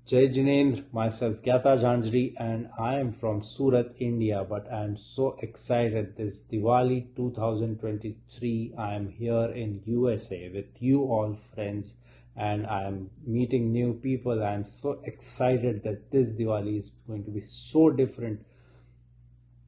Jai Jinendra, myself Gyata Jhanjhari, and I am from Surat, India. But I am so excited this Diwali 2023. I am here in USA with you all friends, and I am meeting new people. I am so excited that this Diwali is going to be so different,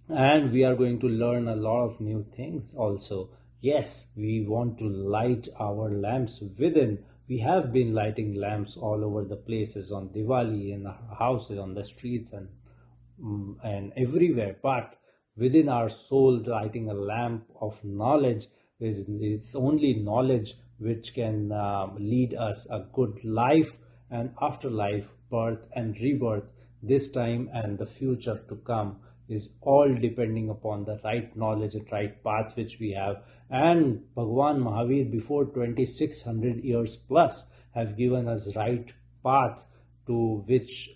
and we are going to learn a lot of new things also. Yes, we want to light our lamps within. We have been lighting lamps all over the places on Diwali, in our houses, on the streets, and everywhere. But within our soul, lighting a lamp of knowledge is it's only knowledge which can lead us a good life and afterlife, birth and rebirth, this time and the future to come, is all depending upon the right knowledge and right path which we have. And Bhagwan Mahavir before 2600 years plus have given us right path to which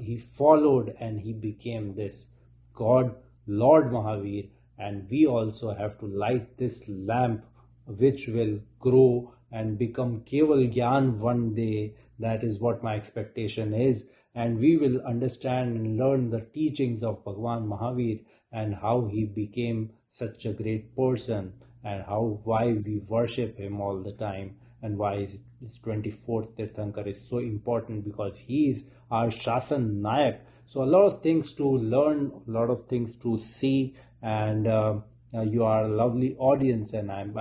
he followed, and he became this God, Lord Mahavir. And we also have to light this lamp which will grow and become Keval Gyan one day. That is what my expectation is. And we will understand and learn the teachings of Bhagwan Mahavir and how he became such a great person, and why we worship him all the time, and why his 24th Tirthankar is so important, because he is our Shasan Nayak. So a lot of things to learn, a lot of things to see, and you are a lovely audience, and I'm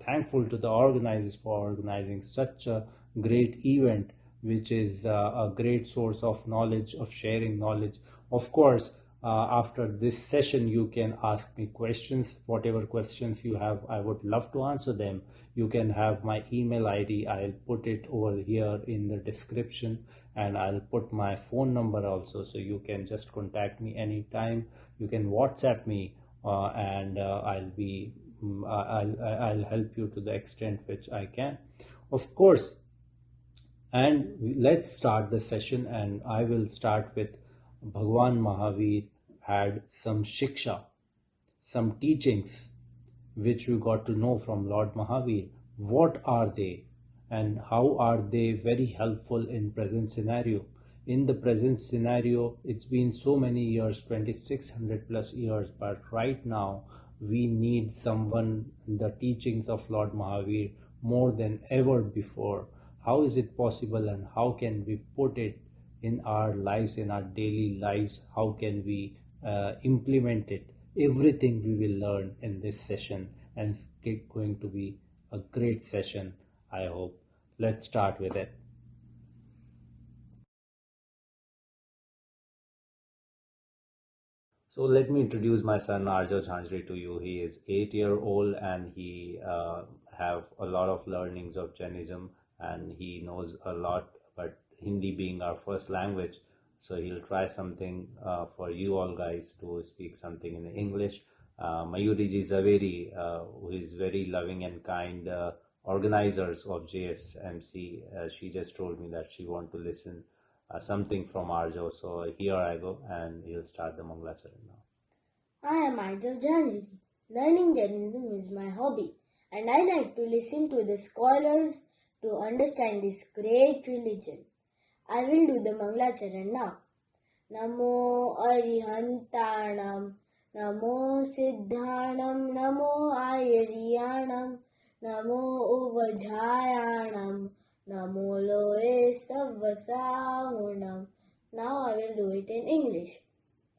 thankful to the organizers for organizing such a great event, which is a great source of knowledge, of sharing knowledge. Of course, after this session, you can ask me questions. Whatever questions you have, I would love to answer them. You can have my email ID. I'll put it over here in the description, and I'll put my phone number also, so you can just contact me anytime. You can WhatsApp me, and I'll help you to the extent which I can. Of course, and let's start the session, and I will start with Bhagwan Mahavir had some shiksha, some teachings which we got to know from Lord Mahavir. What are they, and how are they very helpful in present scenario? In the present scenario, it's been so many years, 2600 plus years, but right now we need someone, the teachings of Lord Mahavir, more than ever before. How is it possible, and how can we put it in our lives, in our daily lives? How can we implement it? Everything we will learn in this session, and it's going to be a great session, I hope. Let's start with it. So let me introduce my son Arjo Jhanjhari to you. He is 8-year-old, and he have a lot of learnings of Jainism, and he knows a lot, but Hindi being our first language, so he'll try something for you all guys to speak something in English. Mayuri ji Zaveri, who is very loving and kind organizers of JSMC, she just told me that she want to listen something from Arjo. So here I go, and he'll start the Mangalacharan now. I am Arjo Jhanjhari. Learning Jainism is my hobby, and I like to listen to the scholars to understand this great religion. I will do the Mangalacharan now. Namo Arihantanam, Namo Siddhanam, Namo Ayariyanam, Namo Uvajhayanam, Namo Loe Savvasaunam. Now I will do it in English.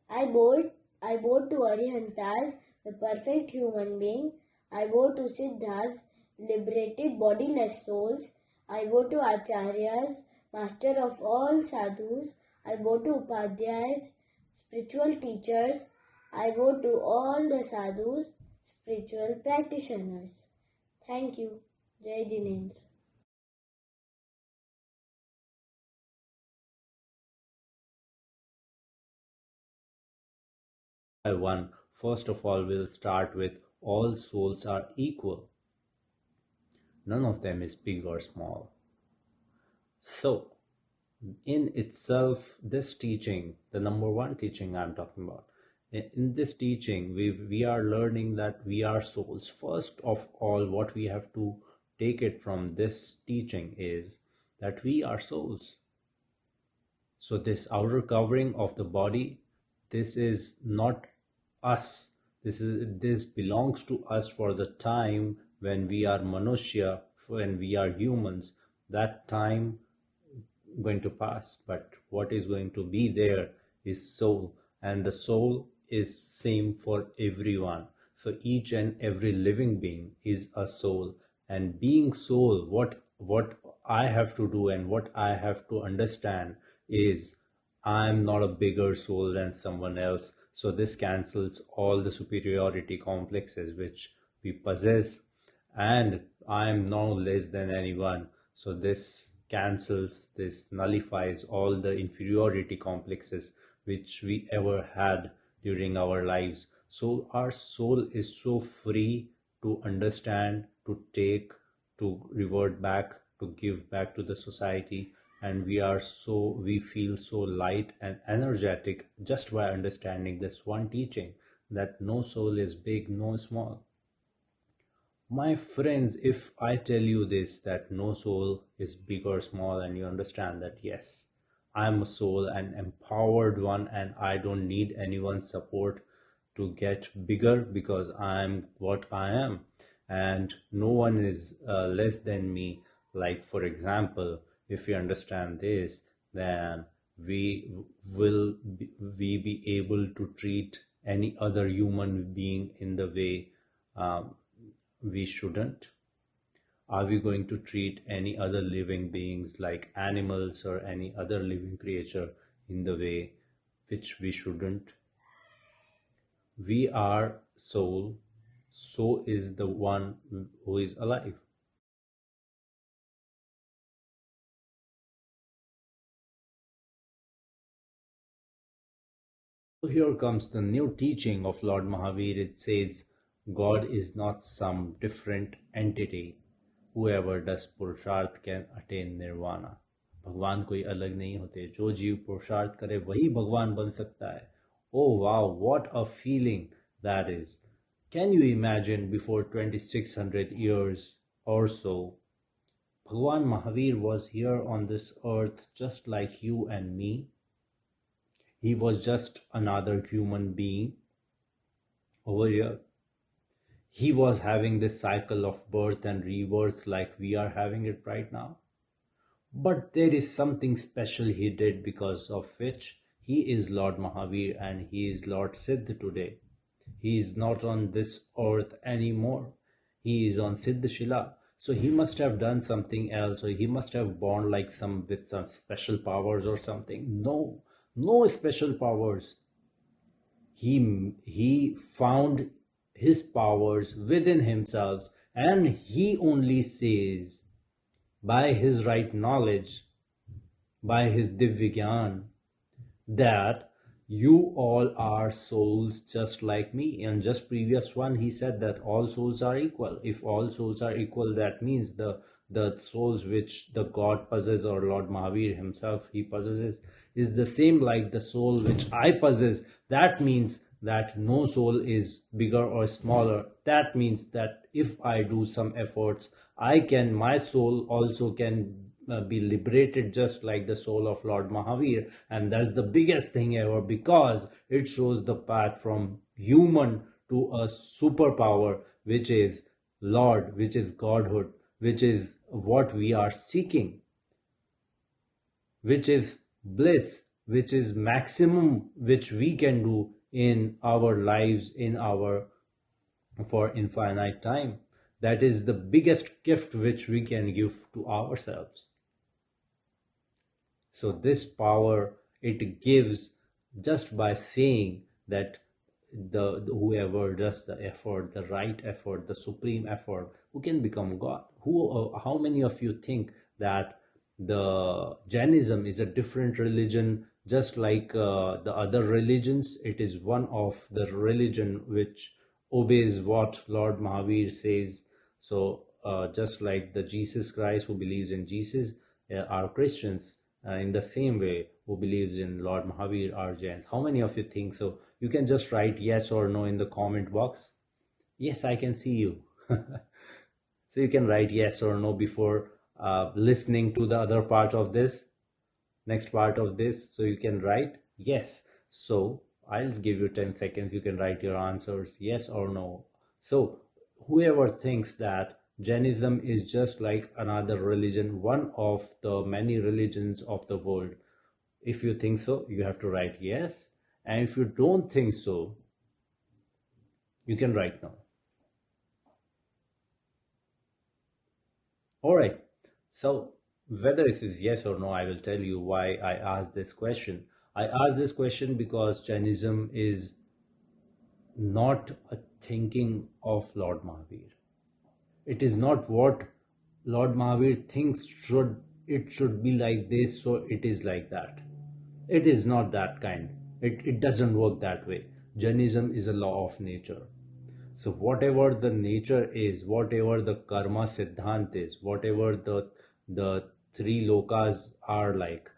I bow to Arihantas, the perfect human being. I bow to Siddhas, liberated bodiless souls. I bow to Acharyas, master of all sadhus. I bow to Upadhyayas, spiritual teachers. I bow to all the sadhus, spiritual practitioners. Thank you. Jai Jinendra. One, first of all, we'll start with all souls are equal. None of them is big or small. So, in itself, this teaching, the number one teaching I'm talking about, in this teaching, we are learning that we are souls. First of all, what we have to take it from this teaching is that we are souls. So this outer covering of the body, this is not us. This belongs to us for the time when we are manushya, when we are humans. That time going to pass, but what is going to be there is soul, and the soul is same for everyone. So each and every living being is a soul, and being soul, what I have to do and what I have to understand is I'm not a bigger soul than someone else. So this cancels all the superiority complexes which we possess, and I am no less than anyone. So this cancels, this nullifies all the inferiority complexes which we ever had during our lives. So our soul is so free to understand, to take, to revert back, to give back to the society, and we feel so light and energetic just by understanding this one teaching, that no soul is big, no small. My friends, if I tell you this, that no soul is big or small, and you understand that yes, I'm a soul, an empowered one, and I don't need anyone's support to get bigger because I'm what I am, and no one is less than me. Like, for example, if we understand this, then we be able to treat any other human being in the way we shouldn't? Are we going to treat any other living beings like animals or any other living creature in the way which we shouldn't? We are soul, so is the one who is alive. So here comes the new teaching of Lord Mahavir. It says, God is not some different entity. Whoever does पुरुषार्थ can attain nirvana. भगवान कोई अलग नहीं होते. जो जीव पुरुषार्थ करे वही भगवान बन सकता है. Oh wow, what a feeling that is. Can you imagine before 2600 years or so, Bhagwan Mahavir was here on this earth just like you and me. He was just another human being over here. He was having this cycle of birth and rebirth like we are having it right now. But there is something special he did, because of which he is Lord Mahavir and he is Lord Siddh today. He is not on this earth anymore. He is on Siddhashila. So he must have done something else, or he must have born like some with some special powers or something. No, no special powers. He found his powers within himself, and he only says by his right knowledge, by his Divyagyan, that you all are souls just like me. And just previous one he said that all souls are equal. If all souls are equal, that means the souls which the God possesses, or Lord Mahavir himself he possesses, is the same like the soul which I possess. That means that no soul is bigger or smaller. That means that if I do some efforts, my soul also can be liberated just like the soul of Lord Mahavir. And that's the biggest thing ever, because it shows the path from human to a superpower, which is Lord, which is Godhood, which is what we are seeking, which is bliss, which is maximum which we can do in our lives, in our for infinite time. That is the biggest gift which we can give to ourselves. So this power it gives just by saying that the whoever does the effort, the right effort, the supreme effort, who can become God. How many of you think that the Jainism is a different religion, just like the other religions? It is one of the religion which obeys what Lord Mahavir says. So just like the Jesus Christ who believes in Jesus are Christians, in the same way who believes in Lord Mahavir are Jains. How many of you think so? You can just write yes or no in the comment box. Yes, I can see you. So you can write yes or no before listening to the other part of this. next part of this so you can write yes. So I'll give you 10 seconds. You can write your answers yes or no. So whoever thinks that Jainism is just like another religion, one of the many religions of the world, if you think so, you have to write yes. And if you don't think so, you can write no. All right. So whether it is yes or no, I will tell you why I asked this question. I asked this question because Jainism is not a thinking of Lord Mahavir. It is not what Lord Mahavir thinks it should be like this, so it is like that. It is not that kind. It doesn't work that way. Jainism is a law of nature. So whatever the nature is, whatever the karma siddhant is, whatever the three lokas are like,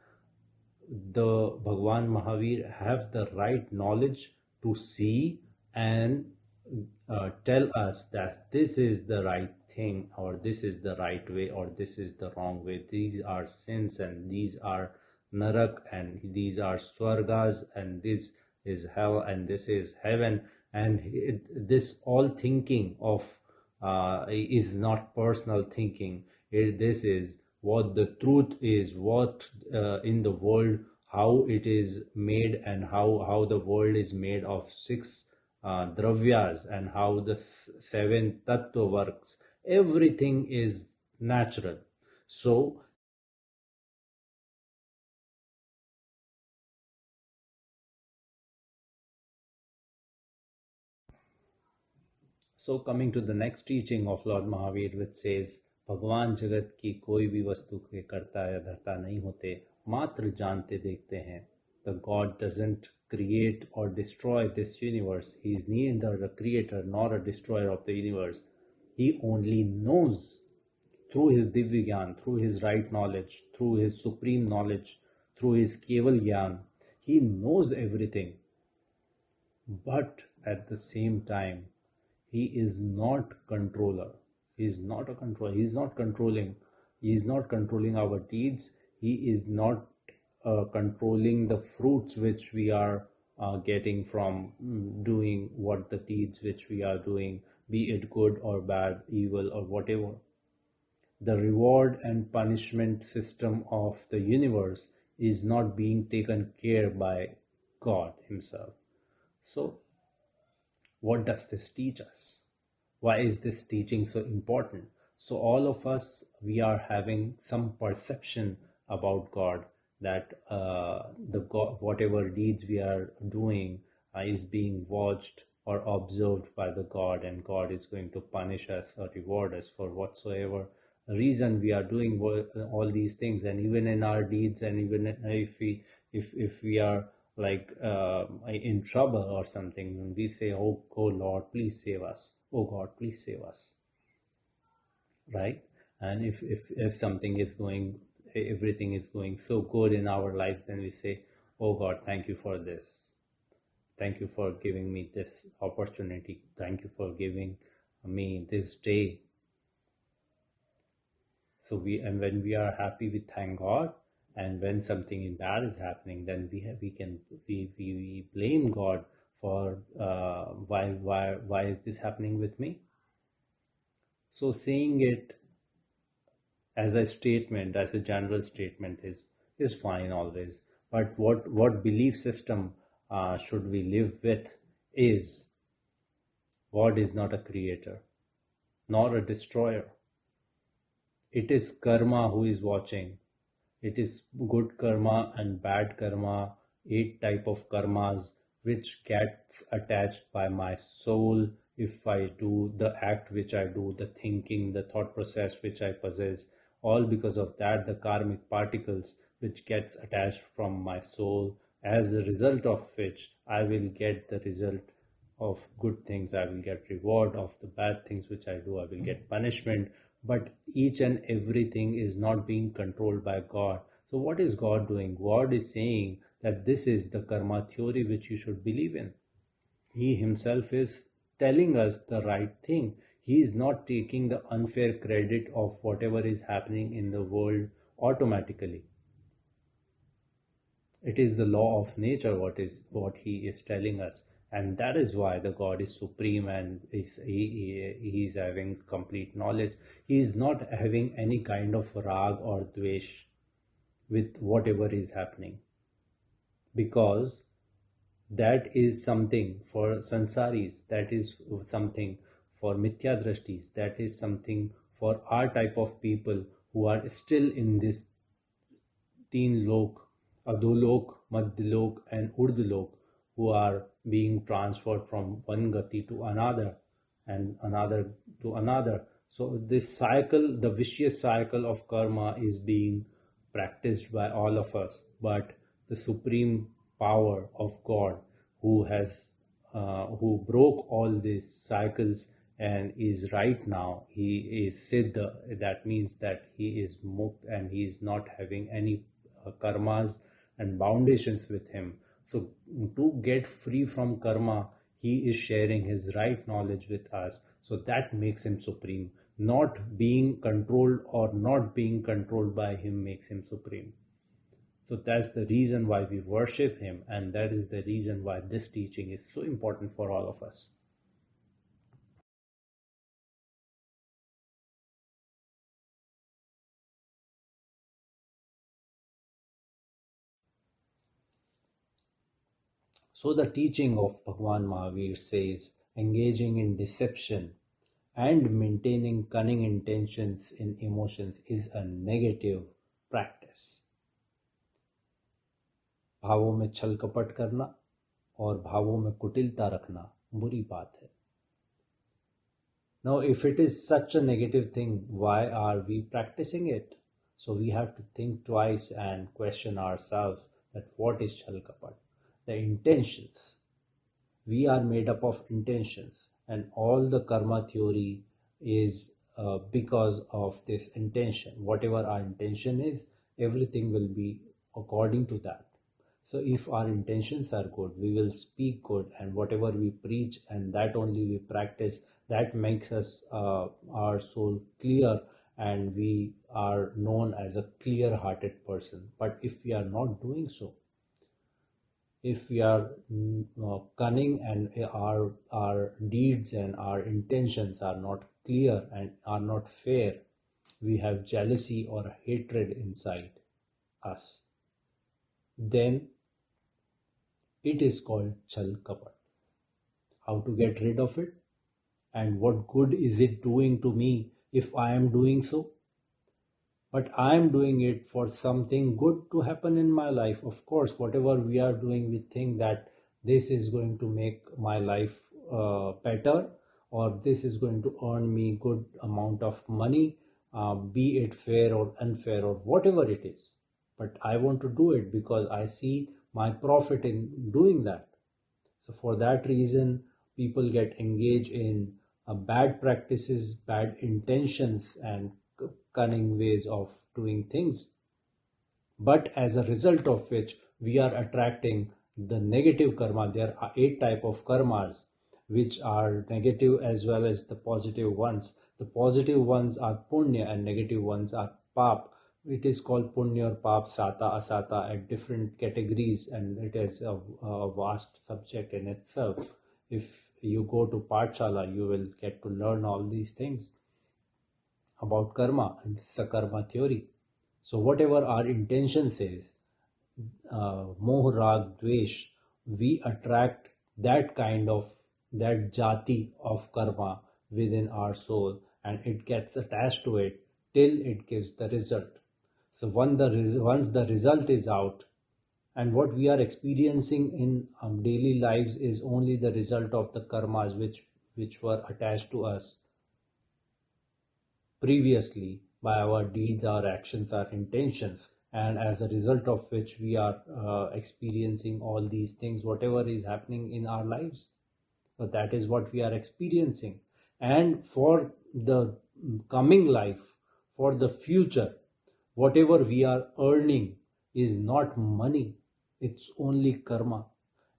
the Bhagwan Mahavir have the right knowledge to see and tell us that this is the right thing, or this is the right way, or this is the wrong way. These are sins, and these are narak, and these are swargas, and this is hell, and this is heaven. And this all thinking of is not personal thinking. This is what the truth is, what in the world, how it is made, and how the world is made of six dravyas, and how the seven tattva works. Everything is natural. So coming to the next teaching of Lord Mahavir, which says, भगवान जगत की कोई भी वस्तु के करता या धरता नहीं होते, मात्र जानते देखते हैं. The God doesn't create or destroy this universe. He is neither a creator nor a destroyer of the universe. He only knows through his Divya Gyan, through his right knowledge, through his supreme knowledge, through his Keval Gyan. He knows everything. But at the same time, he is not controller. He is not a controller. He is not controlling. He is not controlling our deeds. He is not controlling the fruits which we are getting from doing what the deeds which we are doing, be it good or bad, evil or whatever. The reward and punishment system of the universe is not being taken care by God himself. So what does this teach us? Why is this teaching so important? So all of us, we are having some perception about God, that the God, whatever deeds we are doing is being watched or observed by the God, and God is going to punish us or reward us for whatsoever reason we are doing all these things. And even in our deeds, and even if we are like in trouble or something, when we say, oh Lord, please save us, oh God, please save us, right? And if something is going, everything is going so good in our lives, then we say, oh God, thank you for this, thank you for giving me this opportunity, thank you for giving me this day. So when we are happy, we thank God. And when something bad is happening, then we blame God for why is this happening with me. So saying it as a statement, as a general statement, is fine always. But what belief system should we live with is, God is not a creator nor a destroyer. It is karma who is watching. It is good karma and bad karma, 8 type of karmas which gets attached by my soul if I do the act which I do, the thinking, the thought process which I possess. All because of that, the karmic particles which gets attached from my soul, as a result of which I will get the result of good things, I will get reward. Of the bad things which I do, I will get punishment. But each and everything is not being controlled by God. So what is God doing? God is saying that this is the karma theory which you should believe in. He himself is telling us the right thing. He is not taking the unfair credit of whatever is happening in the world automatically. It is the law of nature what he is telling us, and that is why the God is supreme and he is having complete knowledge. He is not having any kind of rag or dvesh with whatever is happening, because that is something for sansaris, that is something for mithya drashtis, that is something for our type of people who are still in this teen lok, adolok, madhyalok, and urdhlok, who are being transferred from one gati to another and another to another. So this cycle, the vicious cycle of karma, is being practiced by all of us. But the supreme power of God, who broke all these cycles and is right now, he is siddha. That means that he is mukt and he is not having any karmas and foundations with him. So to get free from karma, he is sharing his right knowledge with us. So that makes him supreme. Not being controlled or not being controlled by him makes him supreme. So that's the reason why we worship him, and that is the reason why this teaching is so important for all of us. So the teaching of Bhagwan Mahavir says engaging in deception and maintaining cunning intentions in emotions is a negative practice. भावों में छल कपट करना और भावों में कुटिलता रखना बुरी बात है. Now, if it is such a negative thing, why are we practicing it? So we have to think twice and question ourselves that what is chal kapat? The intentions. We are made up of intentions, and all the karma theory is because of this intention. Whatever our intention is, everything will be according to that. So if our intentions are good, we will speak good, and whatever we preach and that only we practice, that makes us our soul clear, and we are known as a clear-hearted person. But if we are not doing so, if we are cunning and our deeds and our intentions are not clear and are not fair, we have jealousy or hatred inside us, then it is called chal kapat. How to get rid of it? And what good is it doing to me if I am doing so? But I am doing it for something good to happen in my life. Of course, whatever we are doing, we think that this is going to make my life better, or this is going to earn me good amount of money, be it fair or unfair or whatever it is. But I want to do it because I see my profit in doing that. So for that reason, people get engaged in bad practices, bad intentions, and cunning ways of doing things. But as a result of which, we are attracting the negative karma. There are 8 type of karmas, which are negative as well as the positive ones. The positive ones are punya and negative ones are pap. It is called punya or pap, sata, asata at different categories, and it is a vast subject in itself. If you go to Pathshala, you will get to learn all these things about karma, and this is a karma theory. So whatever our intention says, moh, rag, dvesh, we attract that kind of, that jati of karma within our soul, and it gets attached to it till it gives the result. So once the result is out, and what we are experiencing in daily lives is only the result of the karmas which were attached to us previously by our deeds, our actions, our intentions, and as a result of which we are experiencing all these things, whatever is happening in our lives. So that is what we are experiencing. And for the coming life, for the future, whatever we are earning is not money, it's only karma.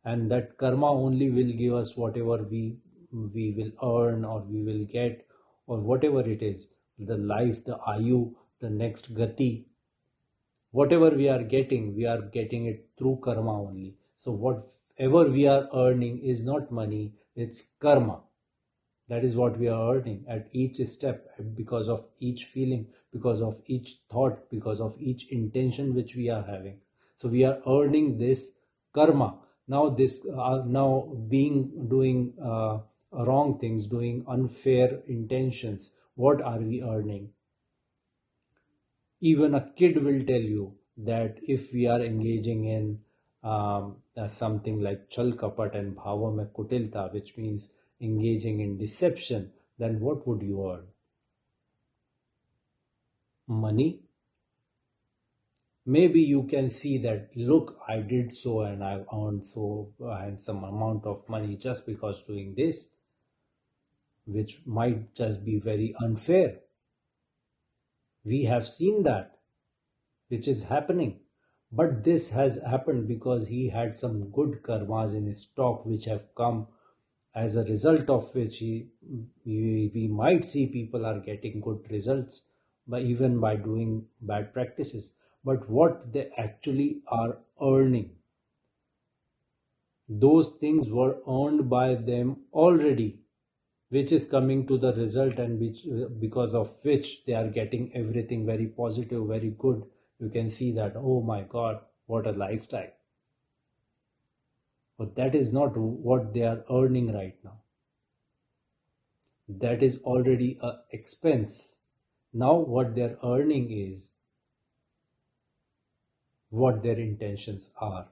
And that karma only will give us whatever we will earn or we will get, or whatever it is, the life, the ayu, the next gati, Whatever we are getting it through karma only. So whatever we are earning is not money, it's karma. That is what we are earning at each step, because of each feeling, because of each thought, because of each intention which we are having. So we are earning this karma. Now this now being doing wrong things, doing unfair intentions, what are we earning? Even a kid will tell you that if we are engaging in something like chal kapat and bhava mein kutilta, which means engaging in deception, then what would you earn? Money? Maybe you can see that, look, I did so and I've earned so handsome amount of money just because doing this, which might just be very unfair. We have seen that, which is happening. But this has happened because he had some good karmas in his stock, which have come as a result of which we might see people are getting good results by even by doing bad practices. But what they actually are earning, those things were earned by them already, which is coming to the result, and which because of which they are getting everything very positive, very good. You can see that, oh my god, what a lifestyle. But that is not what they are earning right now. That is already a expense. Now what they're earning is what their intentions are.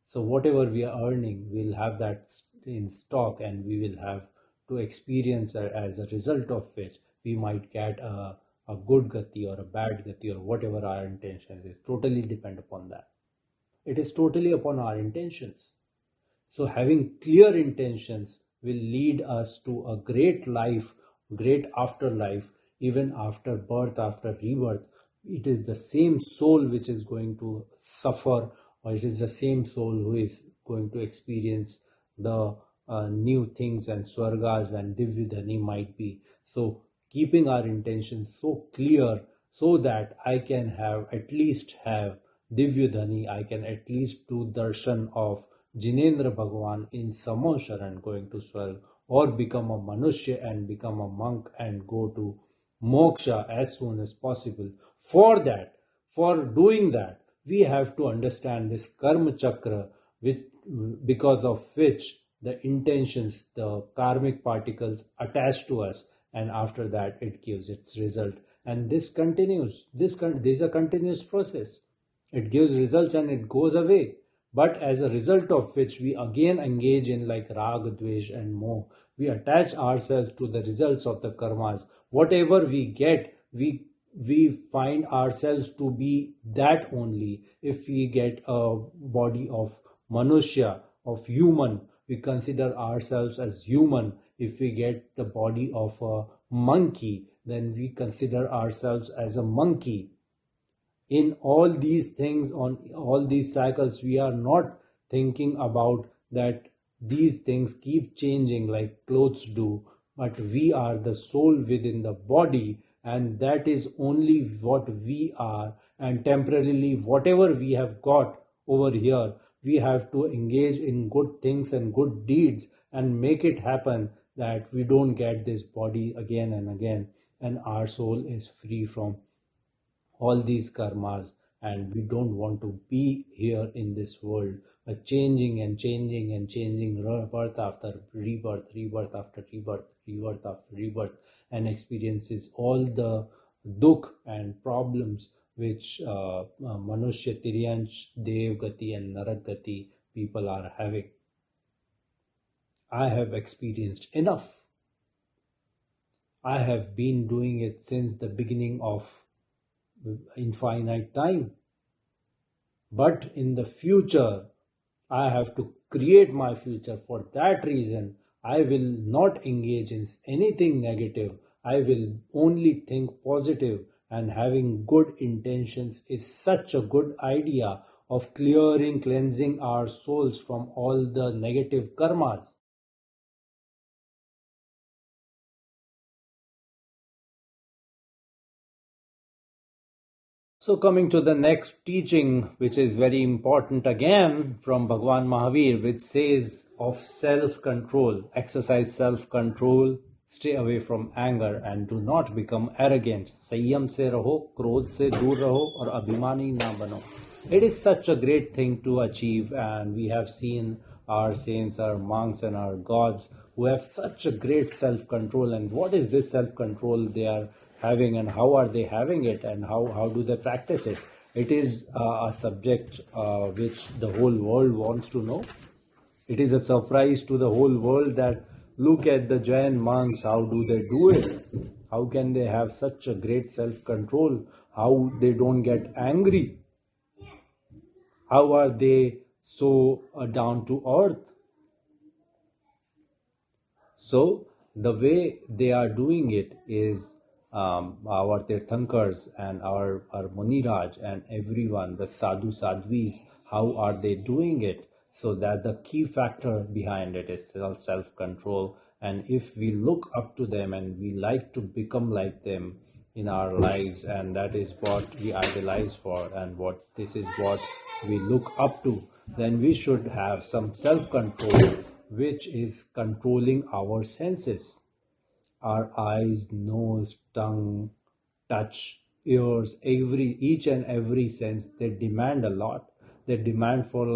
So whatever we are earning, we'll have that in stock, and we will have to experience as a result of which we might get a good gati or a bad gati, or whatever our intention is. Totally depend upon that. It is totally upon our intentions. So having clear intentions will lead us to a great life, great afterlife, even after birth, after rebirth. It is the same soul which is going to suffer, or it is the same soul who is going to experience the new things, and swargas and divyadhani might be. So keeping our intentions so clear, so that I can at least have divyadhani, I can at least do darshan of Jinendra Bhagwan in Samosharan, going to Swarg, or become a Manushya and become a monk and go to Moksha as soon as possible. For that, for doing that, we have to understand this Karma Chakra, which, because of which the intentions, the karmic particles attach to us, and after that it gives its result. And this continues. This is a continuous process. It gives results and it goes away. But as a result of which we again engage in like rag, dvesh and moh. We attach ourselves to the results of the karmas. Whatever we get, we find ourselves to be that only. If we get a body of manushya, of human, we consider ourselves as human. If we get the body of a monkey, then we consider ourselves as a monkey. In all these things, on all these cycles, we are not thinking about that these things keep changing like clothes do, but we are the soul within the body, and that is only what we are. And temporarily, whatever we have got over here, we have to engage in good things and good deeds and make it happen, that we don't get this body again and again, and our soul is free from all these karmas, and we don't want to be here in this world, changing and changing and changing, birth after rebirth, rebirth after rebirth, rebirth after rebirth, and experiences all the dukh and problems which manushya tiryansh, dev gati and narak gati people are having. I have experienced enough. I have been doing it since the beginning of infinite time. But in the future, I have to create my future. For that reason, I will not engage in anything negative. I will only think positive, and having good intentions is such a good idea of cleansing our souls from all the negative karmas. So, coming to the next teaching, which is very important again from Bhagwan Mahavir, which says of self control, exercise self control, stay away from anger, and do not become arrogant. Sanyam se raho, krodh se dur raho, aur abhimani na bano. It is such a great thing to achieve, and we have seen our saints, our monks, and our gods who have such a great self control. And what is this self control they are having, and how are they having it, and how do they practice it? It is a subject which the whole world wants to know. It is a surprise to the whole world that look at the Jain monks, how do they do it? How can they have such a great self control? How they don't get angry? How are they so down to earth? So the way they are doing it is our Tirthankars and our Muniraj and everyone, the Sadhu Sadhvis, how are they doing it? So that the key factor behind it is self-control. And if we look up to them and we like to become like them in our lives, and that is what we idolize for, and what this is what we look up to, then we should have some self-control, which is controlling our senses, our eyes, nose, tongue, touch, ears, each and every sense. They demand a lot. They demand for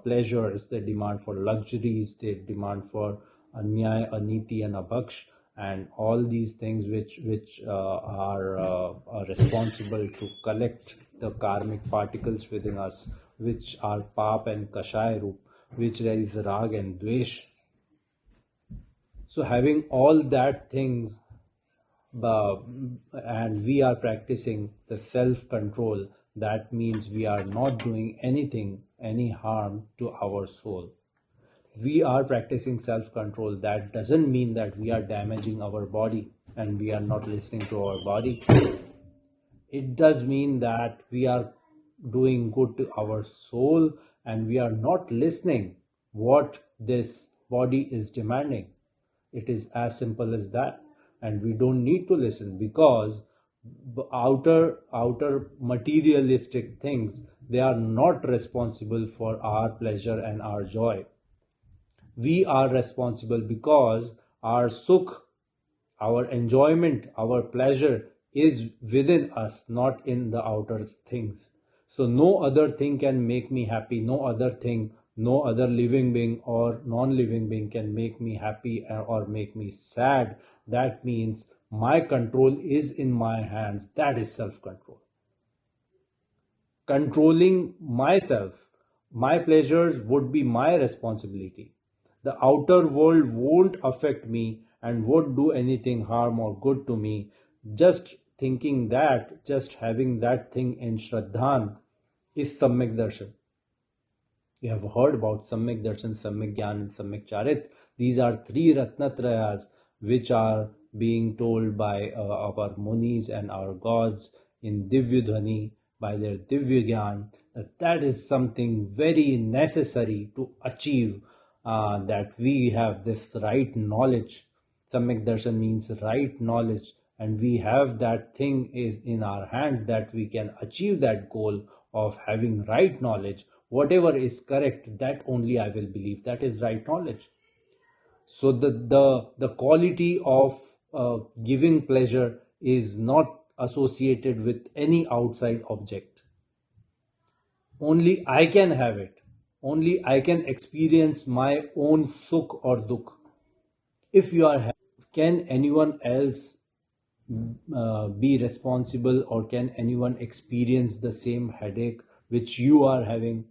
pleasures. They demand for luxuries. They demand for anyay, aniti, and abhaksh, and all these things which are responsible to collect the karmic particles within us, which are pap and kashay roop, which there is rag and dvesh. So having all that things, and we are practicing the self control, that means we are not doing anything, any harm to our soul. We are practicing self control. That doesn't mean that we are damaging our body and we are not listening to our body. It does mean that we are doing good to our soul and we are not listening what this body is demanding. It is as simple as that. And we don't need to listen, because outer materialistic things, they are not responsible for our pleasure and our joy. We are responsible, because our sukh, our enjoyment, our pleasure is within us, not in the outer things. So no other thing can make me happy. No other thing, no other living being or non-living being can make me happy or make me sad. That means my control is in my hands. That is self-control. Controlling myself, my pleasures would be my responsibility. The outer world won't affect me and won't do anything harm or good to me. Just thinking that, just having that thing in Shraddhan is Samyak Darshan. You have heard about Samyak Darshan, Samyak Gyan, and Samyak Charit. These are three Ratnatrayas which are being told by our Munis and our gods in Divya Dhwani, by their Divya Gyan, that is something very necessary to achieve, that we have this right knowledge. Samyak Darshan means right knowledge, and we have that thing is in our hands, that we can achieve that goal of having right knowledge. Whatever is correct, that only I will believe. That is right knowledge. So the quality of giving pleasure is not associated with any outside object. Only I can have it. Only I can experience my own sukh or dukh. If you are, can anyone else be responsible, or can anyone experience the same headache which you are having?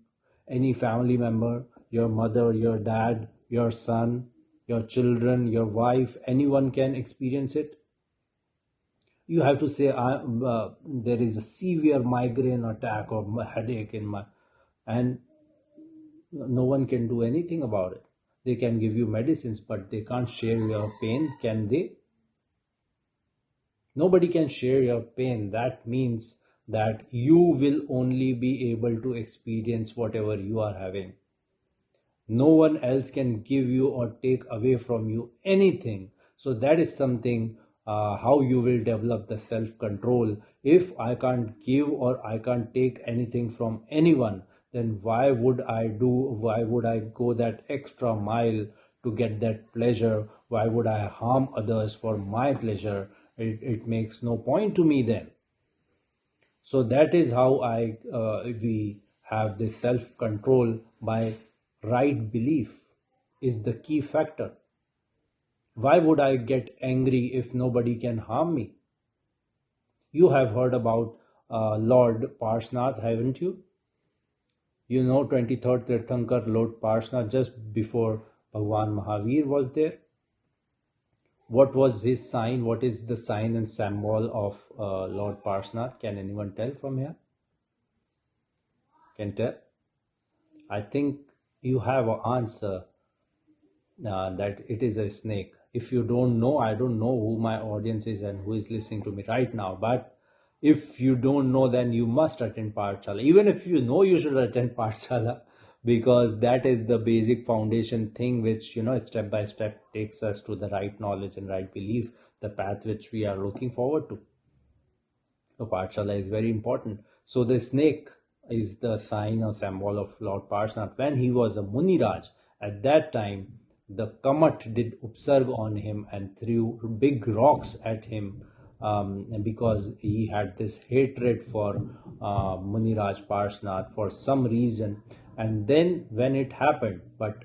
Any family member, your mother, your dad, your son, your children, your wife, anyone can experience it? You have to say, there is a severe migraine attack or headache in my, and no one can do anything about it. They can give you medicines, but they can't share your pain, can they? Nobody can share your pain. That means that you will only be able to experience whatever you are having. No one else can give you or take away from you anything. So that is something how you will develop the self control. If I can't give or I can't take anything from anyone, then why would I go that extra mile to get that pleasure? Why would I harm others for my pleasure? It makes no point to me then. So that is how we have this self control by right belief is the key factor. Why would I get angry if nobody can harm me? You have heard about Lord Parshnath, haven't you? You know 23rd Tirthankar Lord Parshnath just before Bhagwan Mahavir was there. What was his sign? What is the sign and symbol of Lord Parshnath? Can anyone tell from here? Can tell? I think you have an answer that it is a snake. If you don't know, I don't know who my audience is and who is listening to me right now. But if you don't know, then you must attend Pathshala. Even if you know, you should attend Pathshala because that is the basic foundation thing which, step by step takes us to the right knowledge and right belief, the path which we are looking forward to. So Pathshala is very important. So the snake is the sign or symbol of Lord Parshnath. When he was a Muniraj, at that time, the Kamat did upsarg on him and threw big rocks at him because he had this hatred for Muniraj Parshnath for some reason. And then when it happened, but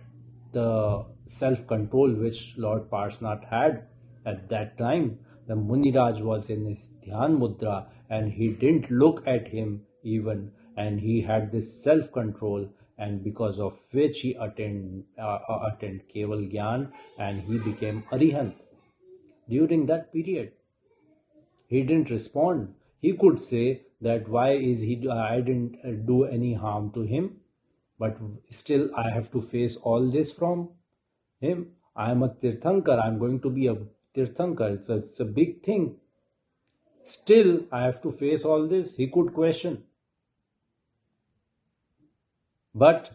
the self-control which Lord Parshnath had at that time, the Muniraj was in his Dhyan Mudra and he didn't look at him even, and he had this self-control, and because of which he attained Keval Gyan and he became Arihant. During that period, he didn't respond. He could say that why is he, I didn't do any harm to him, but still I have to face all this from him. I am a Tirthankar. I'm going to be a Tirthankar. It's a big thing. Still, I have to face all this. He could question. But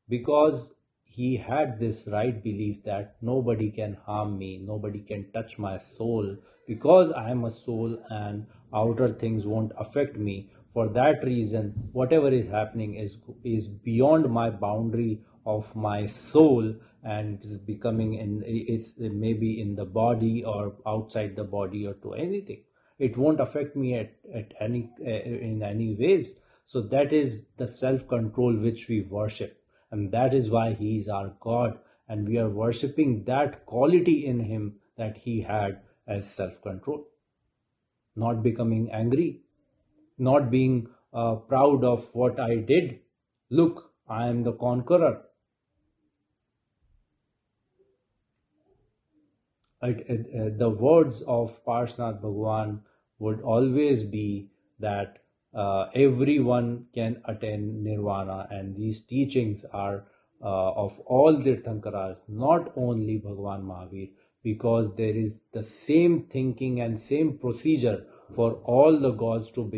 because he had this right belief that nobody can harm me, nobody can touch my soul, because I am a soul and outer things won't affect me. For that reason, whatever is happening is beyond my boundary of my soul and is becoming is maybe in the body or outside the body or to anything. It won't affect me at any in any ways. So that is the self-control which we worship, and that is why he is our God, and we are worshipping that quality in him that he had as self-control. Not becoming angry, not being proud of what I did. Look, I am the conqueror. The words of Parshnath Bhagwan would always be that everyone can attain nirvana, and these teachings are of all Tirthankaras, not only Bhagwan Mahavir, because there is the same thinking and same procedure for all the gods to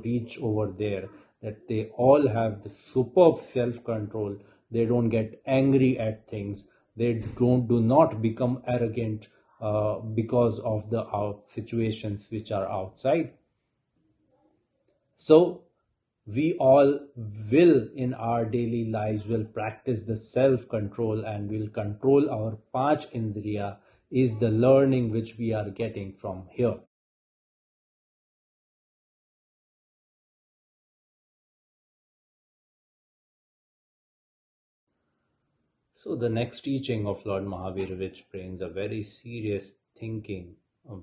reach over there, that they all have the superb self-control. They don't get angry at things. They do not become arrogant because of the situations which are outside. So we all will in our daily lives will practice the self-control and will control our Panch Indriya is the learning which we are getting from here. So the next teaching of Lord Mahavir, which brings a very serious thinking,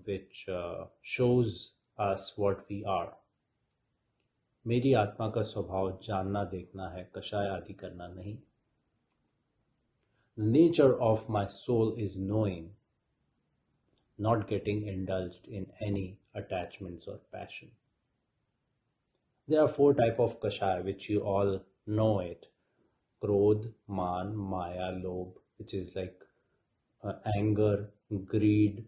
which shows us what we are. मेरी आत्मा का स्वभाव जानना देखना है, कषाय आदि करना नहीं. The nature of my soul is knowing, not getting indulged in any attachments or passion. There are 4 types of kashaya which you all know it. Krodh, Man, Maya, Lobh, which is like anger, greed,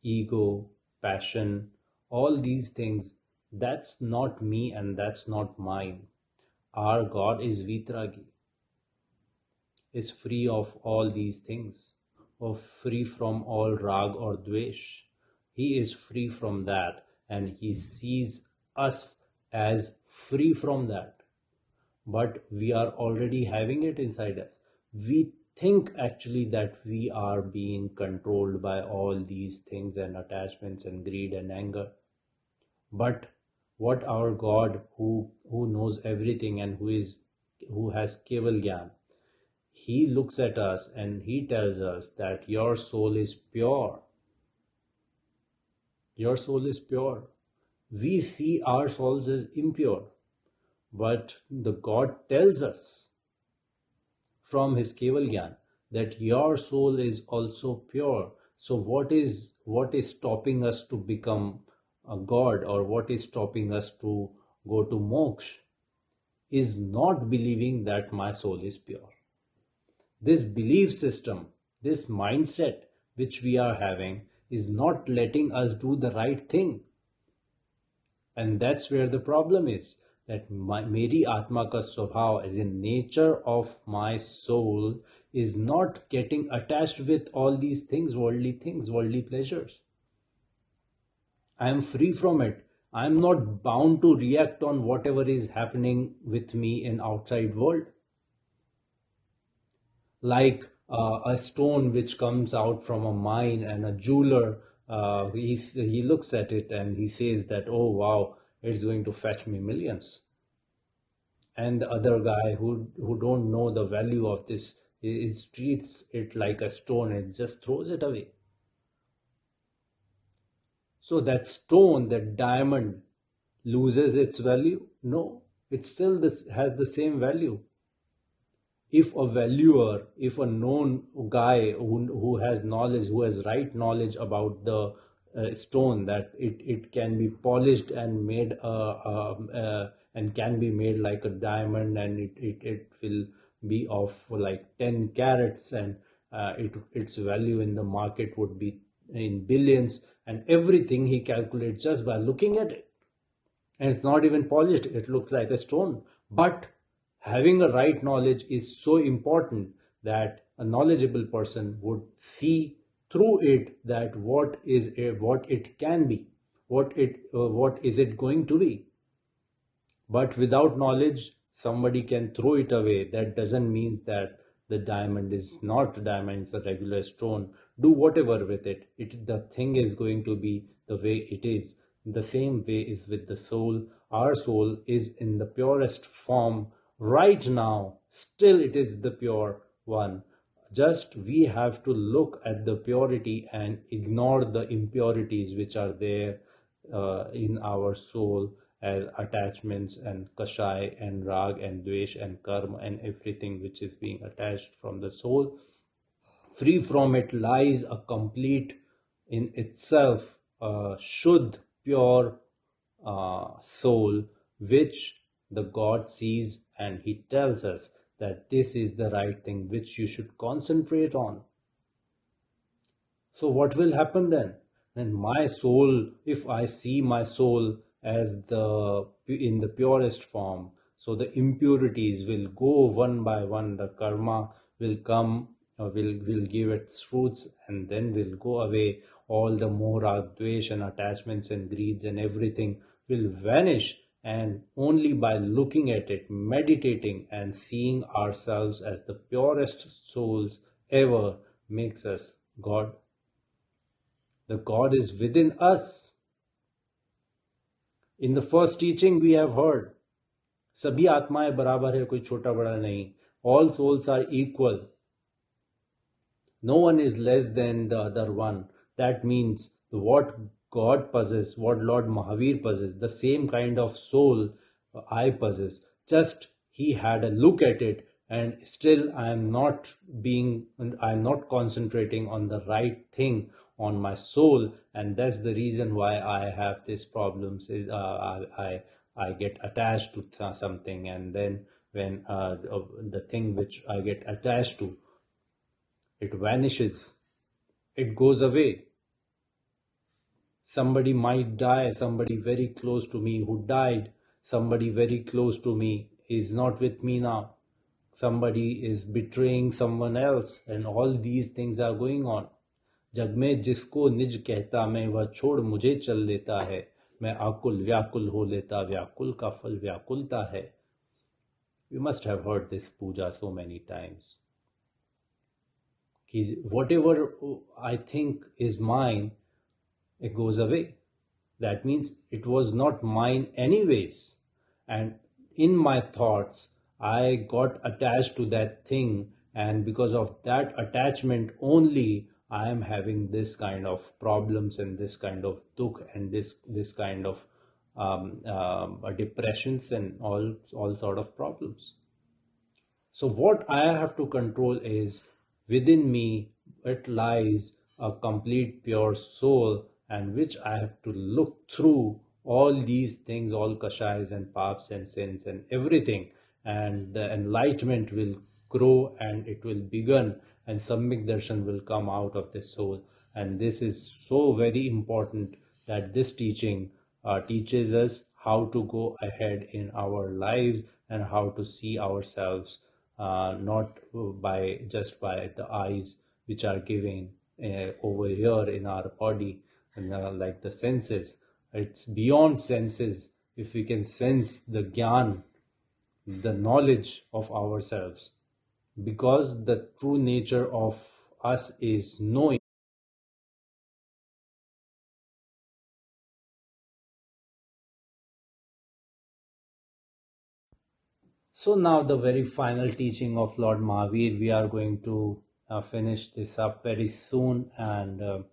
ego, passion, all these things. That's not me and that's not mine. Our God is Vitragi, is free of all these things, or free from all rag or dvesh. He is free from that, and he sees us as free from that. But we are already having it inside us. We think actually that we are being controlled by all these things and attachments and greed and anger. But what our God, who knows everything and who has Keval Gyan, he looks at us and he tells us that your soul is pure. Your soul is pure. We see our souls as impure, but the God tells us from his Keval Gyan that your soul is also pure. So what is stopping us to become a God, or what is stopping us to go to moksha, is not believing that my soul is pure. This belief system, this mindset which we are having, is not letting us do the right thing. And that's where the problem is, that meri atma ka swabhav, as in nature of my soul, is not getting attached with all these things, worldly pleasures. I am free from it. I am not bound to react on whatever is happening with me in outside world. Like a stone which comes out from a mine, and a jeweler, he looks at it and he says that, oh wow, it's going to fetch me millions. And the other guy who don't know the value of this, he treats it like a stone and just throws it away. So that stone, that diamond, loses its value? No, it still has the same value. If a valuer, if a known guy who has knowledge, who has right knowledge about the stone, that it can be polished and made and can be made like a diamond, and it will be of like 10 carats, and its value in the market would be in billions, and everything he calculates just by looking at it. And it's not even polished, it looks like a stone. But having a right knowledge is so important that a knowledgeable person would see through it that what it can be, what is it going to be. But without knowledge, somebody can throw it away. That doesn't mean that the diamond is not a diamond, it's a regular stone. Do whatever with it. The thing is going to be the way it is. The same way is with the soul. Our soul is in the purest form right now. Still it is the pure one. Just we have to look at the purity and ignore the impurities which are there in our soul, as attachments and kashai and rag and dvesh and karma and everything which is being attached from the soul. Free from it lies a complete, in itself, shuddh, pure soul, which the God sees, and he tells us that this is the right thing which you should concentrate on. So what will happen then? When my soul, if I see my soul as in the purest form, so the impurities will go one by one, the karma will come, will give its fruits, and then will go away. All the mora, dvesh and attachments and greeds and everything will vanish, and only by looking at it, meditating and seeing ourselves as the purest souls ever makes us God. The God is within us. In the first teaching we have heard, sabhi atmaएं बराबर है, कोई छोटा बड़ा नहीं. All souls are equal. No one is less than the other one. That means what God possesses, what Lord Mahavir possesses, the same kind of soul I possess. Just he had a look at it, and still I am not concentrating on the right thing, on my soul, and that's the reason why I have these problems. I get attached to something, and then when the thing which I get attached to, it vanishes, it goes away. Somebody might die, somebody very close to me who died, somebody very close to me is not with me now. Somebody is betraying someone else, and all these things are going on. जग में जिसको निज कहता मैं, वह छोड़ मुझे चल देता है। मैं आकुल व्याकुल हो लेता, व्याकुल का फल व्याकुलता है. You must have heard this puja so many times. कि whatever I think is mine, it goes away. That means it was not mine anyways. And in my thoughts, I got attached to that thing, and because of that attachment only, I am having this kind of problems and this kind of dukh and this kind of depressions and all sort of problems. So what I have to control is within me it lies a complete pure soul, and which I have to look through all these things, all kashais and paps and sins and everything, and the enlightenment will grow and it will begin, and Sammik Darshan will come out of the soul. And this is so very important that this teaching teaches us how to go ahead in our lives and how to see ourselves not by just by the eyes which are given over here in our body, and like the senses. It's beyond senses. If we can sense the gyan, the knowledge of ourselves, because the true nature of us is knowing. So now the very final teaching of Lord Mahavir, we are going to finish this up very soon, and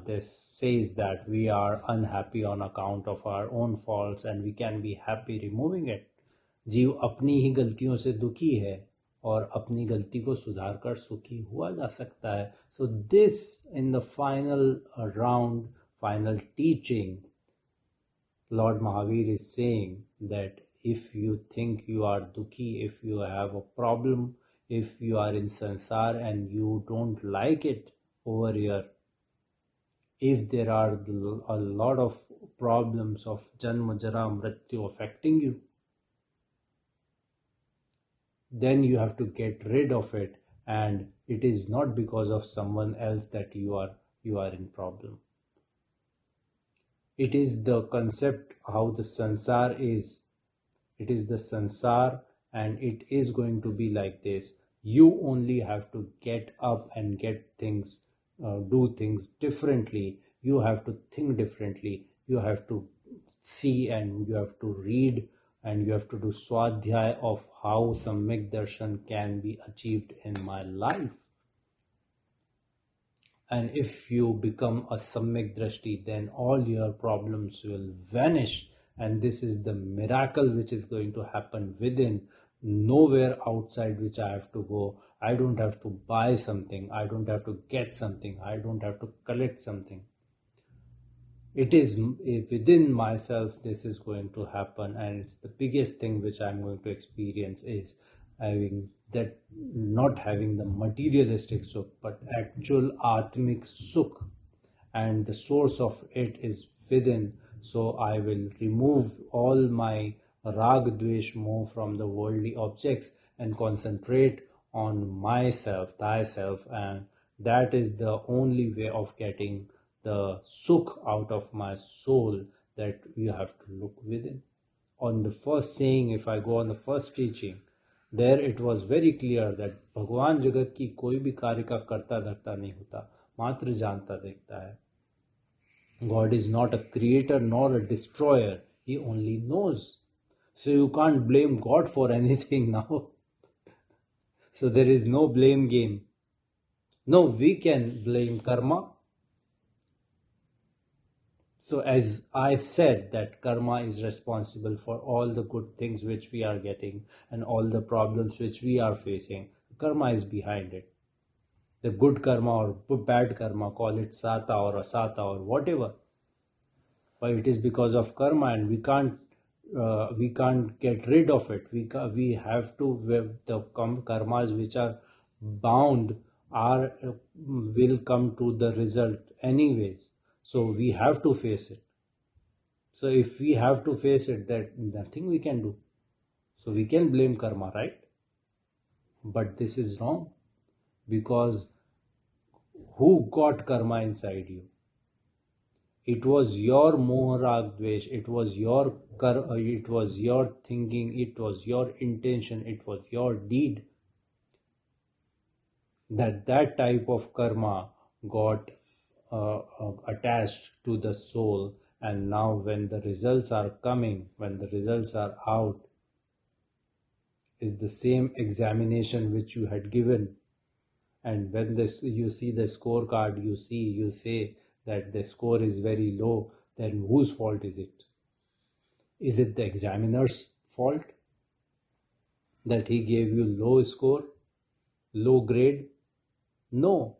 this says that we are unhappy on account of our own faults and we can be happy removing it. जीव अपनी ही गलतियों से दुखी है और अपनी गलती को सुधार कर सुखी हुआ जा सकता है. So this in the final round, final teaching, Lord Mahavir is saying that if you think you are dukhi, if you have a problem, if you are in sansar and you don't like it over here, if there are a lot of problems of janma jara mrityu affecting you, then you have to get rid of it, and it is not because of someone else that you are in problem. It is the concept how the sansar is. It is the sansar, and it is going to be like this. You only have to get up and get things, do things differently. You have to think differently. You have to see and you have to read and you have to do swadhyay of how Sammyak Darshan can be achieved in my life. And if you become a Sammyak Drashti, then all your problems will vanish. And this is the miracle which is going to happen within, nowhere outside which I have to go. I don't have to buy something. I don't have to get something. I don't have to collect something. It is within myself this is going to happen, and it's the biggest thing which I'm going to experience is having that, not having the materialistic sukh but actual atmic sukh, and the source of it is within. So I will remove all my rag dvesh moh from the worldly objects and concentrate on myself, thyself, and that is the only way of getting the sukh out of my soul, that you have to look within. On the first saying, if I go on the first teaching, there it was very clear that भगवान जगत की कोई भी कार्य का करता धरता नहीं होता, मात्र जानता देखता है. God is not a creator nor a destroyer, he only knows. So you can't blame God for anything now. So there is no blame game. No, we can blame karma. So as I said, that karma is responsible for all the good things which we are getting and all the problems which we are facing. Karma is behind it. The good karma or bad karma, call it sata or asata or whatever. But it is because of karma, and we can't get rid of it. We have to, the karmas which are bound will come to the result anyways. So we have to face it. So if we have to face it, that nothing we can do. So we can blame karma, right? But this is wrong, because who got karma inside you? It was your moharag dvesh, it was your thinking, it was your intention, it was your deed, that type of karma got attached to the soul. And now when the results are coming, when the results are out, is the same examination which you had given. And when you see the scorecard, you say that the score is very low, then whose fault is it? Is it the examiner's fault that he gave you low score, low grade? No.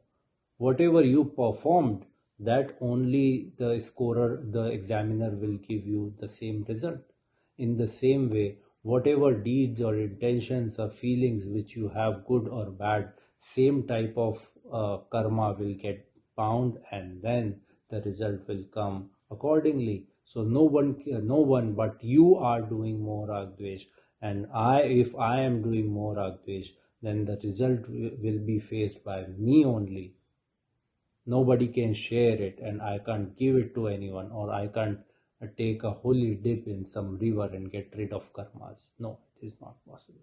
Whatever you performed, that only the scorer, the examiner will give you the same result. In the same way, whatever deeds or intentions or feelings which you have, good or bad, same type of karma will get bound, and then the result will come accordingly. So no one but you are doing more Agdvesh, and if I am doing more Agdvesh, then the result will be faced by me only. Nobody can share it, and I can't give it to anyone, or I can't take a holy dip in some river and get rid of karmas. No, it is not possible.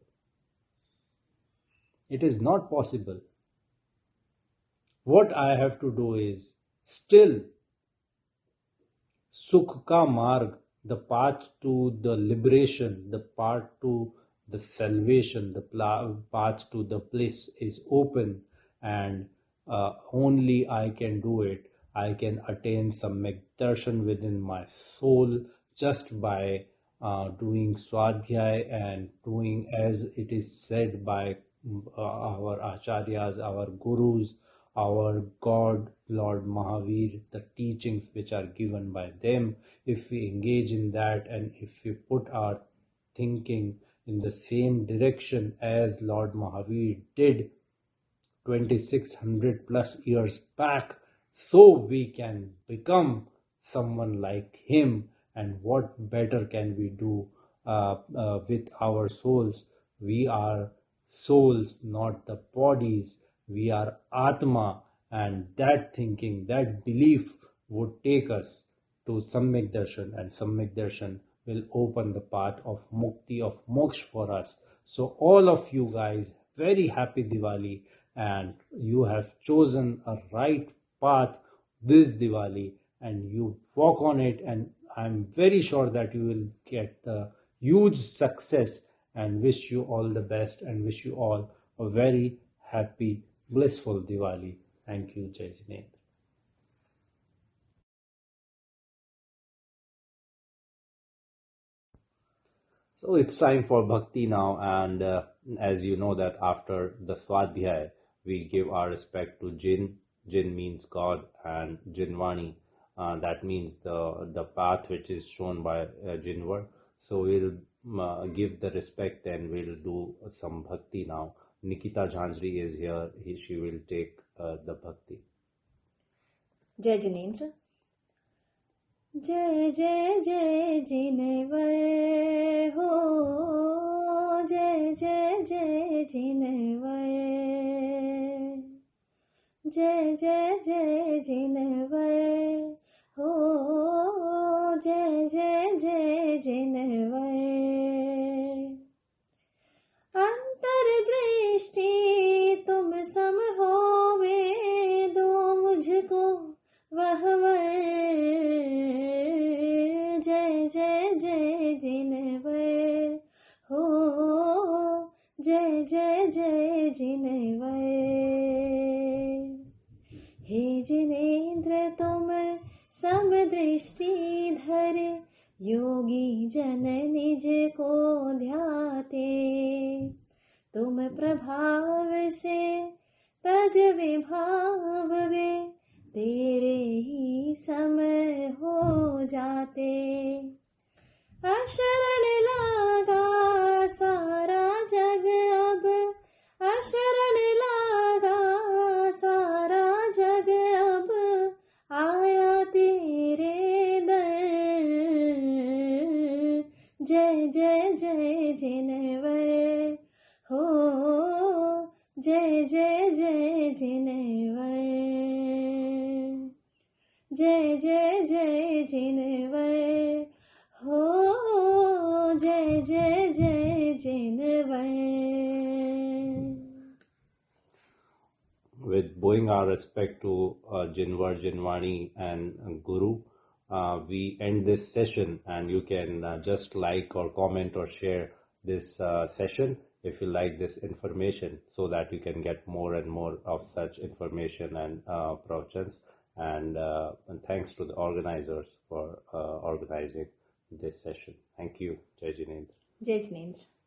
It is not possible. What I have to do is still Sukh ka marg, the path to the liberation, the path to the salvation, the path to the bliss is open, and only I can do it. I can attain some darshan within my soul just by doing swadhyay and doing as it is said by our acharyas, our gurus, our God, Lord Mahavir, the teachings which are given by them. If we engage in that, and if we put our thinking in the same direction as Lord Mahavir did 2600 plus years back, so we can become someone like him. And what better can we do with our souls? We are souls, not the bodies. We are Atma, and that thinking, that belief would take us to Samyak Darshan, and Samyak Darshan will open the path of Mukti, of Moksha for us. So all of you guys, very happy Diwali, and you have chosen a right path this Diwali, and you walk on it, and I'm very sure that you will get the huge success, and wish you all the best, and wish you all a very happy, blissful Diwali. Thank you, JainX. So it's time for bhakti now, and as you know that after the swadhyay, we give our respect to Jin. Jin means God, and Jinvani, that means the path which is shown by Jinvar. So we'll give the respect, and we'll do some bhakti now. Nikita Jhanjhari is here. She will take the bhakti. जय जिनेन्द्र। जय जय जय जिनेवर हो, जय जय जय जिनेवर, जय जय जय जिनेवर हो, जय जय जय जिनेवर। अंतर्दृष्टि तुम सम होवे, दो मुझको वह वर, जय जय जय जिनेवर हो, जय जय जय जिनेवर। हे जिनेन्द्र तुम समदृष्टि धर, योगी जन निज को ध्याते, तुम प्रभाव से तज विभाव वे, तेरे ही समय हो जाते। अशरण लागा सारा जग अब, अशरण लागा सारा जग अब, आया तेरे दर, जय जय जय जिनेवर हो, जय जय जय जिनेवर। जय जय जय जिनवर हो जय जय जय जिनवर. With bowing our respect to Jinwar, Jinwani, and Guru, we end this session, and you can just like or comment or share this session if you like this information, so that you can get more and more of such information and provisions. And thanks to the organizers for organizing this session. Thank you. Jai Jinendra. जय जिनेन्द्र.